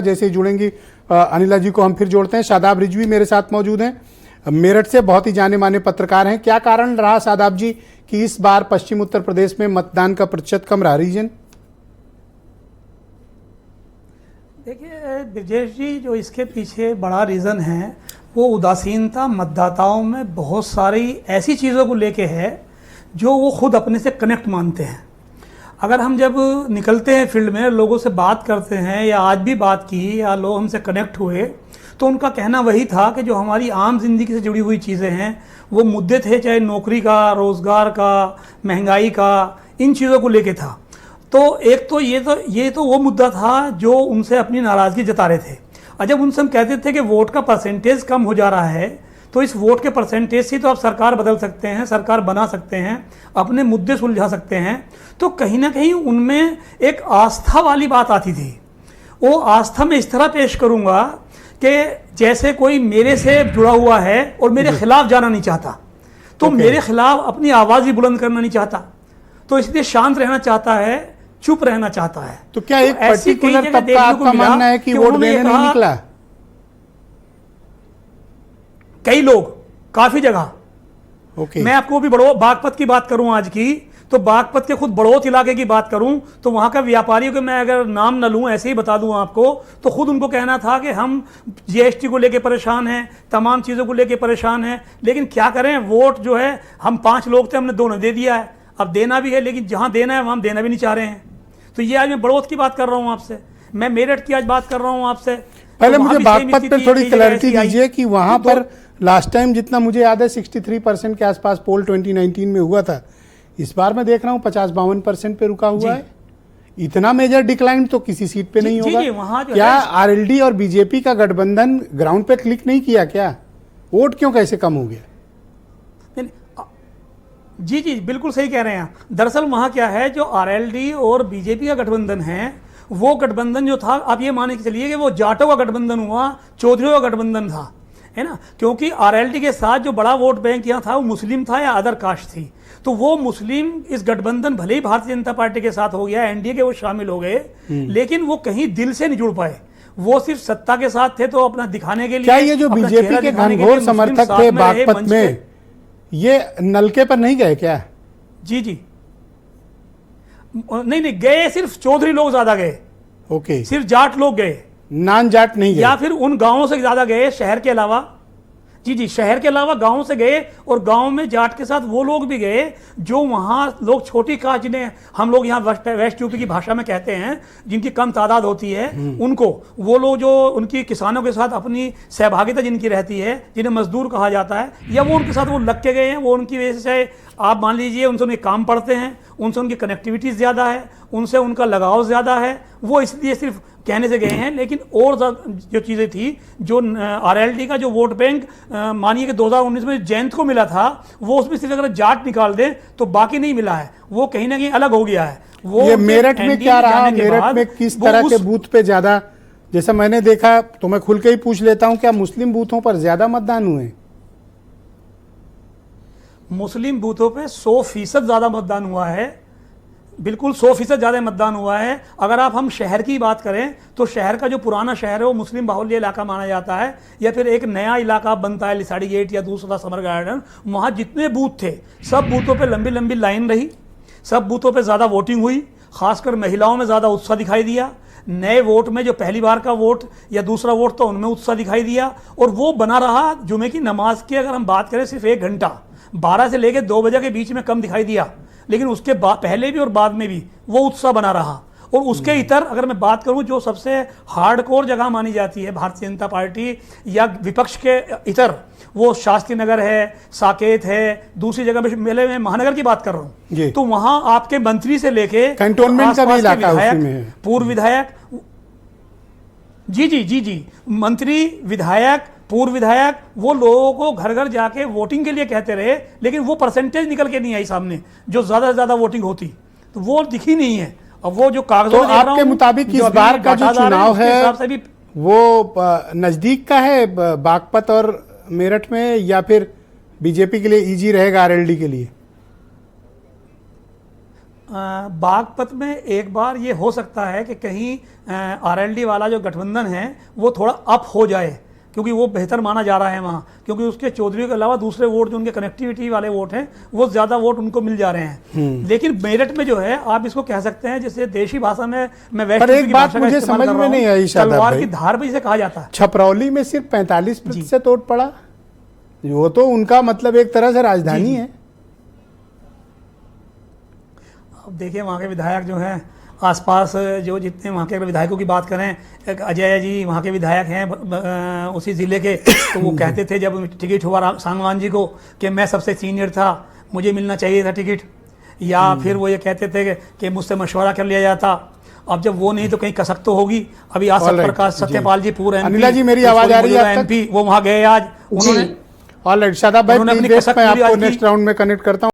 जैसे ही जुड़ेंगी अनिला जी को हम फिर जोड़ते हैं। शादाब रिजवी मेरे साथ मौजूद हैं, मेरठ से बहुत ही जाने माने पत्रकार हैं। क्या कारण रहा शादाब जी कि इस बार पश्चिम उत्तर प्रदेश में मतदान का प्रतिशत कम रहा? रीजन देखिए ब्रजेश जी, जो इसके पीछे बड़ा रीज़न है वो उदासीनता मतदाताओं में बहुत सारी ऐसी चीज़ों को लेके है जो वो खुद अपने से कनेक्ट मानते हैं। अगर हम जब निकलते हैं फील्ड में, लोगों से बात करते हैं या आज भी बात की या लोग हमसे कनेक्ट हुए, तो उनका कहना वही था कि जो हमारी आम जिंदगी से जुड़ी हुई चीज़ें हैं वो मुद्दे थे, चाहे नौकरी का, रोज़गार का, महंगाई का, इन चीज़ों को लेके था। तो एक तो ये तो वो मुद्दा था जो उनसे अपनी नाराज़गी जता रहे थे। और जब उनसे हम कहते थे कि वोट का परसेंटेज कम हो जा रहा है, तो इस वोट के परसेंटेज से तो आप सरकार बदल सकते हैं, सरकार बना सकते हैं, अपने मुद्दे सुलझा सकते हैं। तो कहीं ना कहीं उनमें एक आस्था वाली बात आती थी। वो आस्था मैं इस तरह पेश करूंगा कि जैसे कोई मेरे से जुड़ा हुआ है और मेरे खिलाफ जाना नहीं चाहता, तो मेरे खिलाफ अपनी आवाज़ ही बुलंद करना नहीं चाहता, तो इसलिए शांत रहना चाहता है, चुप रहना चाहता है। तो क्या एक पर्टिकुलर तबका आपका मानना है कि वोट देने नहीं निकला? कई लोग, काफी जगह। मैं आपको भी बागपत की बात करूं आज की, तो बागपत के खुद बड़ौत इलाके की बात करूं तो वहां का व्यापारियों के मैं अगर नाम न लूं, ऐसे ही बता दूं आपको, तो खुद उनको कहना था कि हम जीएसटी को लेके परेशान हैं, तमाम चीज़ों को लेके परेशान हैं, लेकिन क्या करें, वोट जो है हम 5 लोग थे, हमने 2 ने दे दिया है, अब देना भी है, लेकिन जहां देना है वहां हम देना भी नहीं चाह रहे हैं। तो ये आज मैं बड़ौत की बात कर रहा हूं आपसे, मैं मेरठ की आज बात कर रहा हूं आपसे। पहले मुझे बागपत पर थोड़ी क्लैरिटी दीजिए कि वहां पर लास्ट टाइम जितना मुझे याद है 63% के आसपास पोल 2019 में हुआ था, इस बार मैं देख रहा हूं 50-52% पे रुका हुआ है। इतना मेजर डिक्लाइन तो किसी सीट पे नहीं होगा। क्या आरएलडी और बीजेपी का गठबंधन ग्राउंड पे क्लिक नहीं किया क्या? वोट क्यों कैसे कम हो गया? जी बिल्कुल सही कह रहे हैं। दरअसल वहां क्या है, जो आरएलडी और बीजेपी का गठबंधन है, वो गठबंधन जो था, आप ये मान के चलिए कि वो जाटों का गठबंधन हुआ, चौधरियों का गठबंधन था, है ना। क्योंकि आरएलडी के साथ जो बड़ा वोट बैंक यहाँ था वो मुस्लिम था या अदर कास्ट थी, तो वो मुस्लिम इस गठबंधन भले ही भारतीय जनता पार्टी के साथ हो गया, एनडीए के वो शामिल हो गए, लेकिन वो कहीं दिल से नहीं जुड़ पाए। वो सिर्फ सत्ता के साथ थे तो अपना दिखाने के लिए। क्या ये जो बीजेपी के घनघोर समर्थक थे बागपत में, ये नलके पर नहीं गए क्या? जी नहीं गए, सिर्फ चौधरी लोग ज्यादा गए। ओके, सिर्फ जाट लोग गए, नॉन जाट नहीं गए, या फिर उन गांवों से ज्यादा गए, शहर के अलावा। जी शहर के अलावा गांव से गए, और गांव में जाट के साथ वो लोग भी गए जो वहां लोग छोटी कास्ट, जिन्हें हम लोग यहाँ वेस्ट यूपी की भाषा में कहते हैं, जिनकी कम तादाद होती है, उनको, वो लोग जो उनकी किसानों के साथ अपनी सहभागिता जिनकी रहती है, जिन्हें मजदूर कहा जाता है, या वो उनके साथ वो लग के गए हैं, वो उनकी वजह से आप मान लीजिए उनसे उनके काम पड़ते हैं, उनसे उनकी कनेक्टिविटी ज़्यादा है, उनसे उनका लगाव ज़्यादा है, वो इसलिए सिर्फ कहने से गए हैं। लेकिन और जो चीज़ें थी, जो आरएलडी का जो वोट बैंक मानिए कि 2019 में जयंत को मिला था, वो उसमें सिर्फ अगर जाट निकाल दें तो बाकी नहीं मिला है, वो कहीं ना कहीं अलग हो गया है। वो ये मेरठ में क्या रहा? मेरठ में किस तरह के बूथ पे ज्यादा, जैसा मैंने देखा, तो मैं खुल के ही पूछ लेता हूं, क्या मुस्लिम बूथों पर ज्यादा मतदान हुए? मुस्लिम बूथों पे 100% ज़्यादा मतदान हुआ है, बिल्कुल 100% ज़्यादा मतदान हुआ है। अगर हम शहर की बात करें तो शहर का जो पुराना शहर है वो मुस्लिम बाहुल्य इलाका माना जाता है, या फिर एक नया इलाका बनता है लिसाड़ी गेट या दूसरा समर गार्डन, वहाँ जितने बूथ थे सब बूथों पे लंबी लंबी लाइन रही, सब बूथों पे ज़्यादा वोटिंग हुई, खासकर महिलाओं में ज़्यादा उत्साह दिखाई दिया। नए वोट में जो पहली बार का वोट या दूसरा वोट था उनमें उत्साह दिखाई दिया, और वो बना रहा। जुमे की नमाज की अगर हम बात करें, सिर्फ 1 घंटा 12 से लेकर 2 बजे के बीच में कम दिखाई दिया, लेकिन उसके पहले भी और बाद में भी वो उत्साह बना रहा। और उसके इतर अगर मैं बात करूं, जो सबसे हार्डकोर जगह मानी जाती है भारतीय जनता पार्टी या विपक्ष के इतर, वो शास्त्री नगर है, साकेत है, दूसरी जगह में मेले में महानगर की बात कर रहा हूं, तो वहां आपके मंत्री से लेके कंटोनमेंट का भी इलाका उसमें है, पूर्व विधायक, जी मंत्री, विधायक, पूर्व विधायक, वो लोगों को घर घर जाके वोटिंग के लिए कहते रहे, लेकिन वो परसेंटेज निकल के नहीं आई सामने जो ज्यादा से ज्यादा वोटिंग होती, तो वो दिखी नहीं है। अब वो जो कागजों तो आपके मुताबिक इस बार का जो चुनाव है वो नजदीक का है बागपत और मेरठ में, या फिर बीजेपी के लिए इजी रहेगा आरएलडी के लिए? बागपत में एक बार ये हो सकता है कि कहीं आरएलडी वाला जो गठबंधन है वो थोड़ा अप हो जाए, क्योंकि वो बेहतर माना जा रहा है वहाँ, क्योंकि उसके चौधरी के अलावा दूसरे वोट जो उनके कनेक्टिविटी वाले वोट हैं वो ज़्यादा वोट उनको मिल जा रहे हैं। लेकिन मेरठ में जो है आप इसको कह सकते हैं, जैसे देशी भाषा में मैं पर एक बात मुझे समझ में नहीं आई शादाब तलवार भाई, की धार भी इसे कहा जाता है। छपरौली में सिर्फ 45% वोट पड़ा, वो तो उनका मतलब एक तरह से राजधानी है। अब देखिए वहाँ के विधायक जो हैं आसपास, जो जितने वहाँ के विधायकों की बात करें, एक अजय जी वहाँ के विधायक हैं उसी ज़िले के, तो वो कहते थे जब टिकट हुआ सांगवान जी को कि मैं सबसे सीनियर था, मुझे मिलना चाहिए था टिकट, या फिर वो ये कहते थे कि मुझसे मशवरा कर लिया जाता। अब जब वो नहीं तो कहीं कसक तो होगी। अभी आज सत्यप्रकाश सत्यपाल जी पूरे अनिला जी मेरी आवाज़ आ रही है MP, वो वहाँ गए आज, उन्होंने ऑलराइट शादाब भाई, मैं आपको नेक्स्ट राउंड में कनेक्ट करता हूँ।